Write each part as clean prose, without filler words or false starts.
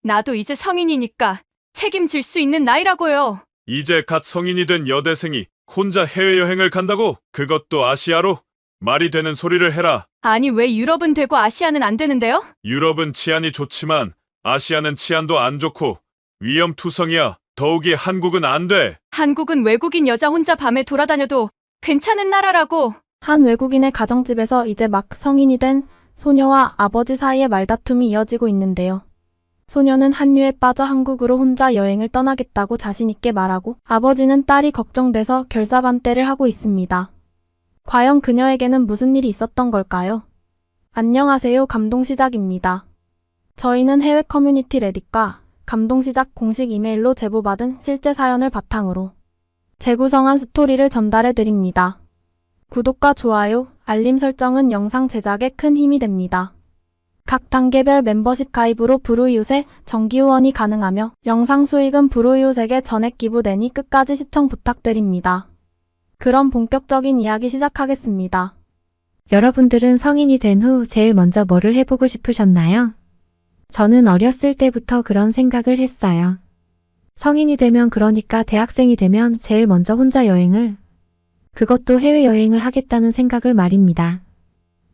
나도 이제 성인이니까 책임질 수 있는 나이라고요. 이제 갓 성인이 된 여대생이 혼자 해외여행을 간다고? 그것도 아시아로? 말이 되는 소리를 해라. 아니, 왜 유럽은 되고 아시아는 안 되는데요? 유럽은 치안이 좋지만 아시아는 치안도 안 좋고 위험투성이야. 더욱이 한국은 안 돼. 한국은 외국인 여자 혼자 밤에 돌아다녀도 괜찮은 나라라고. 한 외국인의 가정집에서 이제 막 성인이 된 소녀와 아버지 사이에 말다툼이 이어지고 있는데요. 소녀는 한류에 빠져 한국으로 혼자 여행을 떠나겠다고 자신있게 말하고, 아버지는 딸이 걱정돼서 결사반대를 하고 있습니다. 과연 그녀에게는 무슨 일이 있었던 걸까요? 안녕하세요, 감동시작입니다. 저희는 해외 커뮤니티 레딧과 감동시작 공식 이메일로 제보받은 실제 사연을 바탕으로 재구성한 스토리를 전달해드립니다. 구독과 좋아요, 알림 설정은 영상 제작에 큰 힘이 됩니다. 각 단계별 멤버십 가입으로 브루이웃에 정기 후원이 가능하며 영상 수익은 브루이웃에게 전액 기부되니 끝까지 시청 부탁드립니다. 그럼 본격적인 이야기 시작하겠습니다. 여러분들은 성인이 된 후 제일 먼저 뭐를 해보고 싶으셨나요? 저는 어렸을 때부터 그런 생각을 했어요. 성인이 되면, 그러니까 대학생이 되면 제일 먼저 혼자 여행을, 그것도 해외여행을 하겠다는 생각을 말입니다.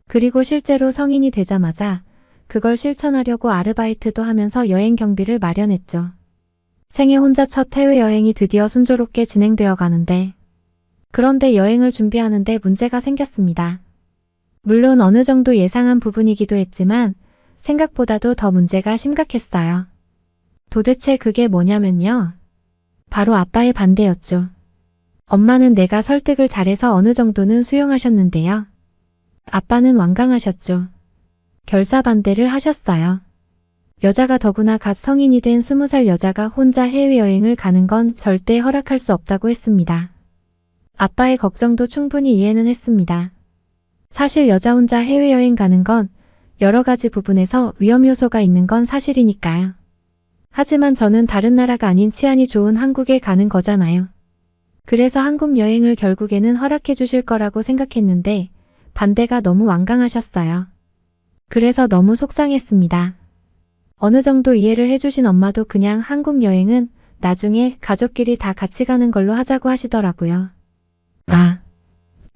그리고 실제로 성인이 되자마자 그걸 실천하려고 아르바이트도 하면서 여행 경비를 마련했죠. 생애 혼자 첫 해외여행이 드디어 순조롭게 진행되어 가는데, 그런데 여행을 준비하는데 문제가 생겼습니다. 물론 어느 정도 예상한 부분이기도 했지만 생각보다도 더 문제가 심각했어요. 도대체 그게 뭐냐면요. 바로 아빠의 반대였죠. 엄마는 내가 설득을 잘해서 어느 정도는 수용하셨는데요. 아빠는 완강하셨죠. 결사반대를 하셨어요. 여자가, 더구나 갓 성인이 된 20살 여자가 혼자 해외여행을 가는 건 절대 허락할 수 없다고 했습니다. 아빠의 걱정도 충분히 이해는 했습니다. 사실 여자 혼자 해외여행 가는 건 여러 가지 부분에서 위험 요소가 있는 건 사실이니까요. 하지만 저는 다른 나라가 아닌 치안이 좋은 한국에 가는 거잖아요. 그래서 한국 여행을 결국에는 허락해 주실 거라고 생각했는데 반대가 너무 완강하셨어요. 그래서 너무 속상했습니다. 어느 정도 이해를 해주신 엄마도 그냥 한국 여행은 나중에 가족끼리 다 같이 가는 걸로 하자고 하시더라고요.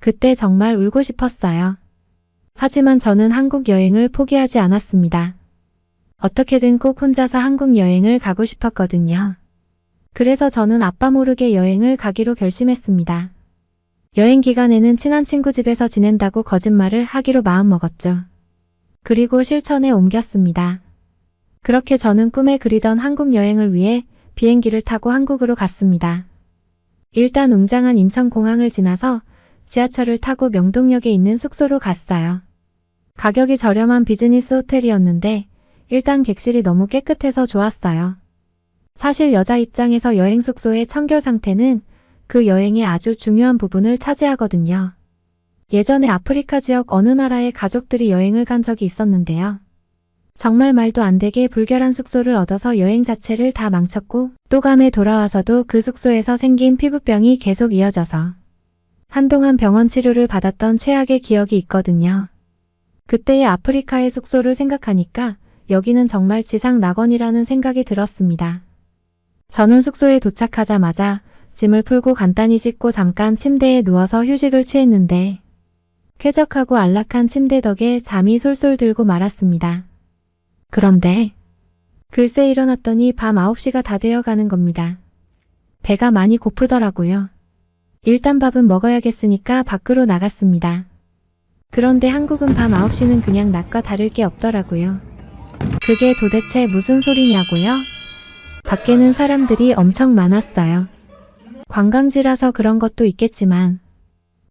그때 정말 울고 싶었어요. 하지만 저는 한국 여행을 포기하지 않았습니다. 어떻게든 꼭 혼자서 한국 여행을 가고 싶었거든요. 그래서 저는 아빠 모르게 여행을 가기로 결심했습니다. 여행 기간에는 친한 친구 집에서 지낸다고 거짓말을 하기로 마음먹었죠. 그리고 실천에 옮겼습니다. 그렇게 저는 꿈에 그리던 한국 여행을 위해 비행기를 타고 한국으로 갔습니다. 일단 웅장한 인천공항을 지나서 지하철을 타고 명동역에 있는 숙소로 갔어요. 가격이 저렴한 비즈니스 호텔이었는데 일단 객실이 너무 깨끗해서 좋았어요. 사실 여자 입장에서 여행 숙소의 청결 상태는 그 여행의 아주 중요한 부분을 차지하거든요. 예전에 아프리카 지역 어느 나라의 가족들이 여행을 간 적이 있었는데요. 정말 말도 안 되게 불결한 숙소를 얻어서 여행 자체를 다 망쳤고, 또 감에 돌아와서도 그 숙소에서 생긴 피부병이 계속 이어져서 한동안 병원 치료를 받았던 최악의 기억이 있거든요. 그때의 아프리카의 숙소를 생각하니까 여기는 정말 지상 낙원이라는 생각이 들었습니다. 저는 숙소에 도착하자마자 짐을 풀고 간단히 씻고 잠깐 침대에 누워서 휴식을 취했는데, 쾌적하고 안락한 침대 덕에 잠이 솔솔 들고 말았습니다. 그런데 글쎄 일어났더니 밤 9시가 다 되어 가는 겁니다. 배가 많이 고프더라고요. 일단 밥은 먹어야겠으니까 밖으로 나갔습니다. 그런데 한국은 밤 9시는 그냥 낮과 다를 게 없더라고요. 그게 도대체 무슨 소리냐고요? 밖에는 사람들이 엄청 많았어요. 관광지라서 그런 것도 있겠지만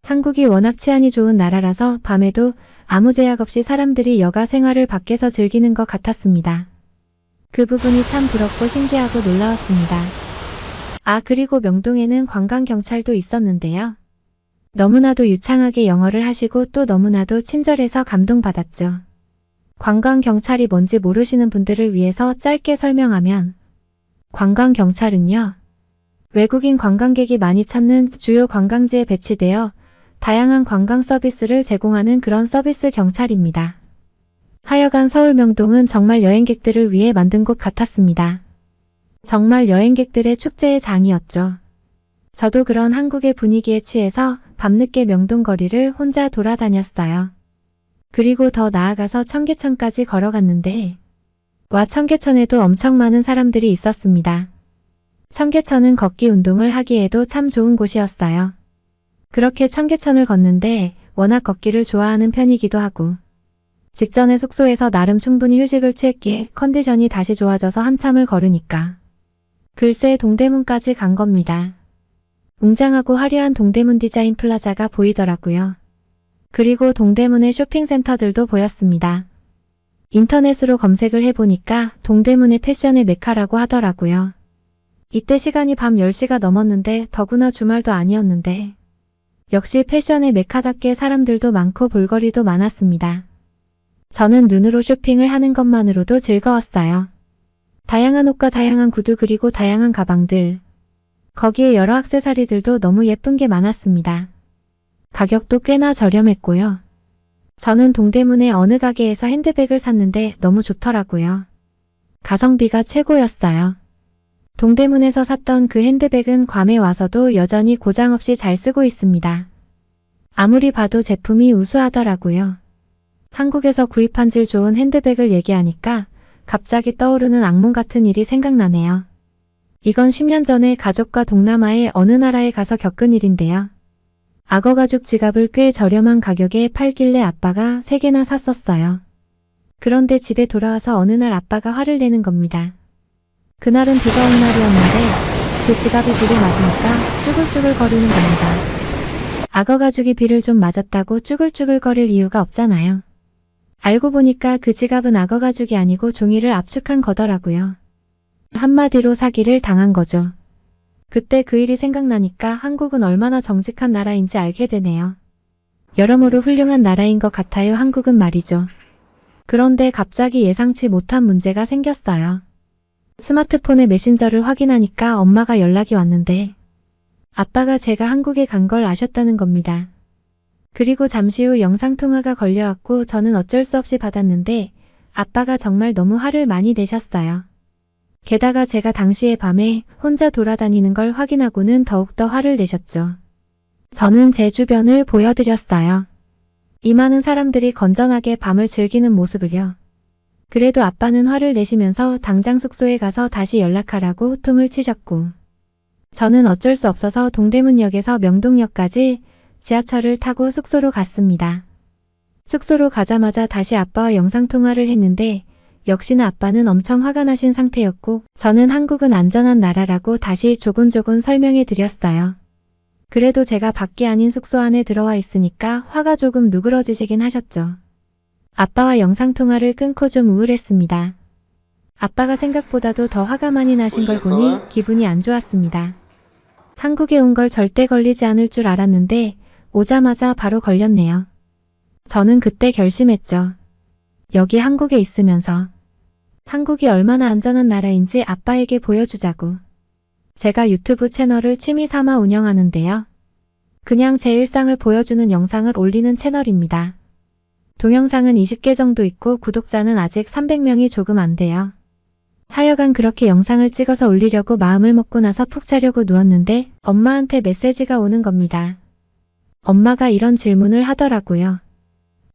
한국이 워낙 치안이 좋은 나라라서 밤에도 아무 제약 없이 사람들이 여가 생활을 밖에서 즐기는 것 같았습니다. 그 부분이 참 부럽고 신기하고 놀라웠습니다. 그리고 명동에는 관광경찰도 있었는데요. 너무나도 유창하게 영어를 하시고 또 너무나도 친절해서 감동받았죠. 관광경찰이 뭔지 모르시는 분들을 위해서 짧게 설명하면, 관광경찰은요, 외국인 관광객이 많이 찾는 주요 관광지에 배치되어 다양한 관광 서비스를 제공하는 그런 서비스 경찰입니다. 하여간 서울 명동은 정말 여행객들을 위해 만든 곳 같았습니다. 정말 여행객들의 축제의 장이었죠. 저도 그런 한국의 분위기에 취해서 밤늦게 명동 거리를 혼자 돌아다녔어요. 그리고 더 나아가서 청계천까지 걸어갔는데 와 청계천에도 엄청 많은 사람들이 있었습니다. 청계천은 걷기 운동을 하기에도 참 좋은 곳이었어요. 그렇게 청계천을 걷는데 워낙 걷기를 좋아하는 편이기도 하고 직전에 숙소에서 나름 충분히 휴식을 취했기에 컨디션이 다시 좋아져서 한참을 걸으니까 글쎄 동대문까지 간 겁니다. 웅장하고 화려한 동대문 디자인 플라자가 보이더라고요. 그리고 동대문의 쇼핑센터들도 보였습니다. 인터넷으로 검색을 해보니까 동대문의 패션의 메카라고 하더라고요. 이때 시간이 밤 10시가 넘었는데 더구나 주말도 아니었는데 역시 패션의 메카답게 사람들도 많고 볼거리도 많았습니다. 저는 눈으로 쇼핑을 하는 것만으로도 즐거웠어요. 다양한 옷과 다양한 구두 그리고 다양한 가방들. 거기에 여러 액세서리들도 너무 예쁜 게 많았습니다. 가격도 꽤나 저렴했고요. 저는 동대문의 어느 가게에서 핸드백을 샀는데 너무 좋더라고요. 가성비가 최고였어요. 동대문에서 샀던 그 핸드백은 괌에 와서도 여전히 고장 없이 잘 쓰고 있습니다. 아무리 봐도 제품이 우수하더라고요. 한국에서 구입한 질 좋은 핸드백을 얘기하니까 갑자기 떠오르는 악몽 같은 일이 생각나네요. 이건 10년 전에 가족과 동남아의 어느 나라에 가서 겪은 일인데요. 악어 가죽 지갑을 꽤 저렴한 가격에 팔길래 아빠가 3개나 샀었어요. 그런데 집에 돌아와서 어느 날 아빠가 화를 내는 겁니다. 그날은 비가 온 날이었는데 그 지갑이 비를 맞으니까 쭈글쭈글 거리는 겁니다. 악어 가죽이 비를 좀 맞았다고 쭈글쭈글 거릴 이유가 없잖아요. 알고 보니까 그 지갑은 악어 가죽이 아니고 종이를 압축한 거더라고요. 한마디로 사기를 당한 거죠. 그때 그 일이 생각나니까 한국은 얼마나 정직한 나라인지 알게 되네요. 여러모로 훌륭한 나라인 것 같아요. 한국은 말이죠. 그런데 갑자기 예상치 못한 문제가 생겼어요. 스마트폰의 메신저를 확인하니까 엄마가 연락이 왔는데 아빠가 제가 한국에 간 걸 아셨다는 겁니다. 그리고 잠시 후 영상통화가 걸려왔고 저는 어쩔 수 없이 받았는데 아빠가 정말 너무 화를 많이 내셨어요. 게다가 제가 당시에 밤에 혼자 돌아다니는 걸 확인하고는 더욱더 화를 내셨죠. 저는 제 주변을 보여드렸어요. 이 많은 사람들이 건전하게 밤을 즐기는 모습을요. 그래도 아빠는 화를 내시면서 당장 숙소에 가서 다시 연락하라고 호통을 치셨고 저는 어쩔 수 없어서 동대문역에서 명동역까지 지하철을 타고 숙소로 갔습니다. 숙소로 가자마자 다시 아빠와 영상통화를 했는데 역시나 아빠는 엄청 화가 나신 상태였고 저는 한국은 안전한 나라라고 다시 조곤조곤 설명해 드렸어요. 그래도 제가 밖이 아닌 숙소 안에 들어와 있으니까 화가 조금 누그러지시긴 하셨죠. 아빠와 영상통화를 끊고 좀 우울했습니다. 아빠가 생각보다도 더 화가 많이 나신 걸 보니 기분이 안 좋았습니다. 한국에 온 걸 절대 걸리지 않을 줄 알았는데 오자마자 바로 걸렸네요. 저는 그때 결심했죠. 여기 한국에 있으면서 한국이 얼마나 안전한 나라인지 아빠에게 보여주자고. 제가 유튜브 채널을 취미 삼아 운영하는데요. 그냥 제 일상을 보여주는 영상을 올리는 채널입니다. 동영상은 20개 정도 있고 구독자는 아직 300명이 조금 안 돼요. 하여간 그렇게 영상을 찍어서 올리려고 마음을 먹고 나서 푹 자려고 누웠는데 엄마한테 메시지가 오는 겁니다. 엄마가 이런 질문을 하더라고요.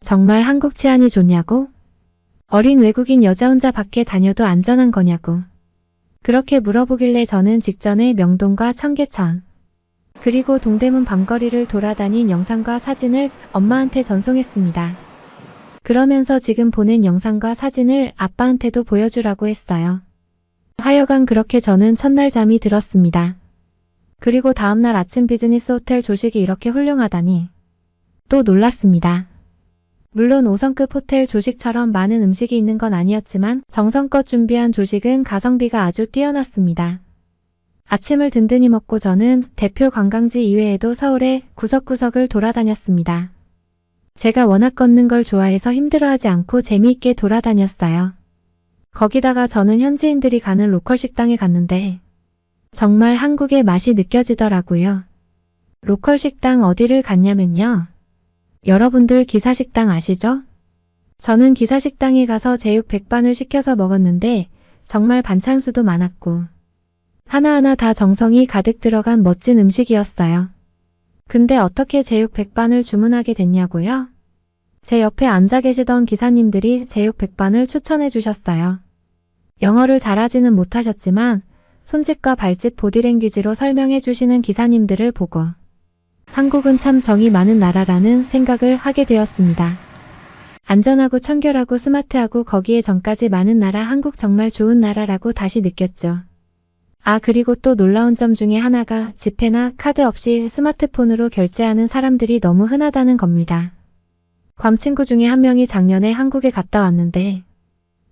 정말 한국 치안이 좋냐고? 어린 외국인 여자 혼자 밖에 다녀도 안전한 거냐고. 그렇게 물어보길래 저는 직전에 명동과 청계천 그리고 동대문 밤거리를 돌아다닌 영상과 사진을 엄마한테 전송했습니다. 그러면서 지금 보낸 영상과 사진을 아빠한테도 보여주라고 했어요. 하여간 그렇게 저는 첫날 잠이 들었습니다. 그리고 다음날 아침 비즈니스 호텔 조식이 이렇게 훌륭하다니 또 놀랐습니다. 물론 5성급 호텔 조식처럼 많은 음식이 있는 건 아니었지만 정성껏 준비한 조식은 가성비가 아주 뛰어났습니다. 아침을 든든히 먹고 저는 대표 관광지 이외에도 서울의 구석구석을 돌아다녔습니다. 제가 워낙 걷는 걸 좋아해서 힘들어하지 않고 재미있게 돌아다녔어요. 거기다가 저는 현지인들이 가는 로컬 식당에 갔는데 정말 한국의 맛이 느껴지더라고요. 로컬 식당 어디를 갔냐면요. 여러분들 기사식당 아시죠? 저는 기사식당에 가서 제육 백반을 시켜서 먹었는데 정말 반찬수도 많았고 하나하나 다 정성이 가득 들어간 멋진 음식이었어요. 근데 어떻게 제육 백반을 주문하게 됐냐고요? 제 옆에 앉아 계시던 기사님들이 제육 백반을 추천해 주셨어요. 영어를 잘하지는 못하셨지만 손짓과 발짓 보디랭귀지로 설명해 주시는 기사님들을 보고 한국은 참 정이 많은 나라라는 생각을 하게 되었습니다. 안전하고 청결하고 스마트하고 거기에 정까지 많은 나라 한국 정말 좋은 나라라고 다시 느꼈죠. 아, 그리고 또 놀라운 점 중에 하나가 지폐나 카드 없이 스마트폰으로 결제하는 사람들이 너무 흔하다는 겁니다. 괌 친구 중에 한 명이 작년에 한국에 갔다 왔는데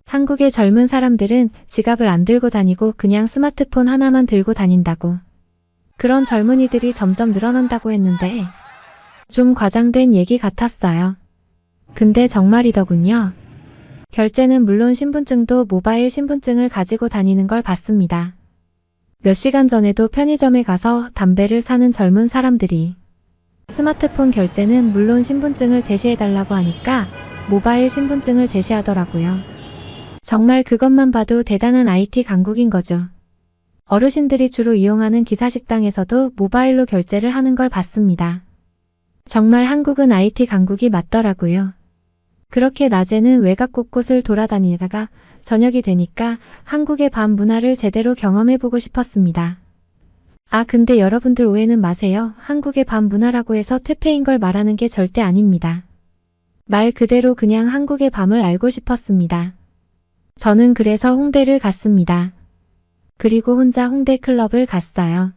한국의 젊은 사람들은 지갑을 안 들고 다니고 그냥 스마트폰 하나만 들고 다닌다고. 그런 젊은이들이 점점 늘어난다고 했는데 좀 과장된 얘기 같았어요. 근데 정말이더군요. 결제는 물론 신분증도 모바일 신분증을 가지고 다니는 걸 봤습니다. 몇 시간 전에도 편의점에 가서 담배를 사는 젊은 사람들이 스마트폰 결제는 물론 신분증을 제시해달라고 하니까 모바일 신분증을 제시하더라고요. 정말 그것만 봐도 대단한 IT 강국인 거죠. 어르신들이 주로 이용하는 기사식당에서도 모바일로 결제를 하는 걸 봤습니다. 정말 한국은 IT 강국이 맞더라고요. 그렇게 낮에는 외곽 곳곳을 돌아다니다가 저녁이 되니까 한국의 밤 문화를 제대로 경험해보고 싶었습니다. 아, 근데 여러분들 오해는 마세요. 한국의 밤 문화라고 해서 퇴폐인 걸 말하는 게 절대 아닙니다. 말 그대로 그냥 한국의 밤을 알고 싶었습니다. 저는 그래서 홍대를 갔습니다. 그리고 혼자 홍대 클럽을 갔어요.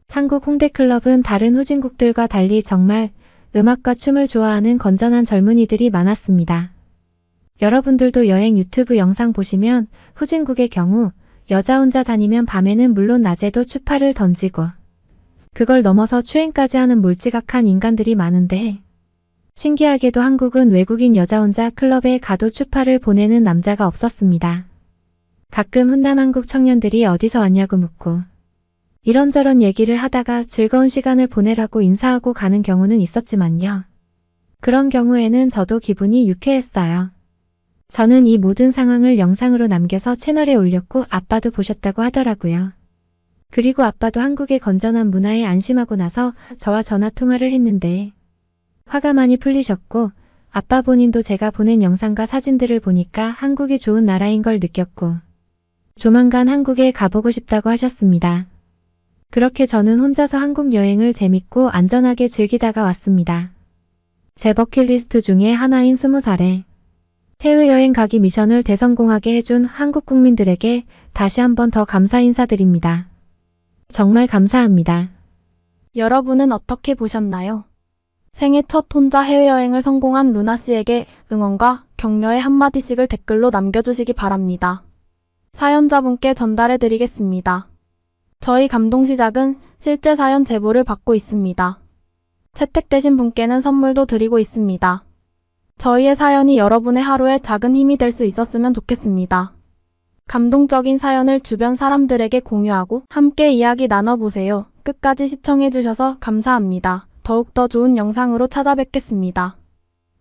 한국 홍대 클럽은 다른 후진국들과 달리 정말 음악과 춤을 좋아하는 건전한 젊은이들이 많았습니다. 여러분들도 여행 유튜브 영상 보시면 후진국의 경우 여자 혼자 다니면 밤에는 물론 낮에도 추파를 던지고 그걸 넘어서 추행까지 하는 몰지각한 인간들이 많은데 신기하게도 한국은 외국인 여자 혼자 클럽에 가도 추파를 보내는 남자가 없었습니다. 가끔 훈남 한국 청년들이 어디서 왔냐고 묻고 이런저런 얘기를 하다가 즐거운 시간을 보내라고 인사하고 가는 경우는 있었지만요. 그런 경우에는 저도 기분이 유쾌했어요. 저는 이 모든 상황을 영상으로 남겨서 채널에 올렸고 아빠도 보셨다고 하더라고요. 그리고 아빠도 한국의 건전한 문화에 안심하고 나서 저와 전화 통화를 했는데 화가 많이 풀리셨고 아빠 본인도 제가 보낸 영상과 사진들을 보니까 한국이 좋은 나라인 걸 느꼈고 조만간 한국에 가보고 싶다고 하셨습니다. 그렇게 저는 혼자서 한국 여행을 재밌고 안전하게 즐기다가 왔습니다. 제 버킷리스트 중에 하나인 20살에 해외여행 가기 미션을 대성공하게 해준 한국 국민들에게 다시 한번 더 감사 인사드립니다. 정말 감사합니다. 여러분은 어떻게 보셨나요? 생애 첫 혼자 해외여행을 성공한 루나 씨에게 응원과 격려의 한마디씩을 댓글로 남겨주시기 바랍니다. 사연자분께 전달해 드리겠습니다. 저희 감동시작은 실제 사연 제보를 받고 있습니다. 채택되신 분께는 선물도 드리고 있습니다. 저희의 사연이 여러분의 하루에 작은 힘이 될 수 있었으면 좋겠습니다. 감동적인 사연을 주변 사람들에게 공유하고 함께 이야기 나눠보세요. 끝까지 시청해주셔서 감사합니다. 더욱더 좋은 영상으로 찾아뵙겠습니다.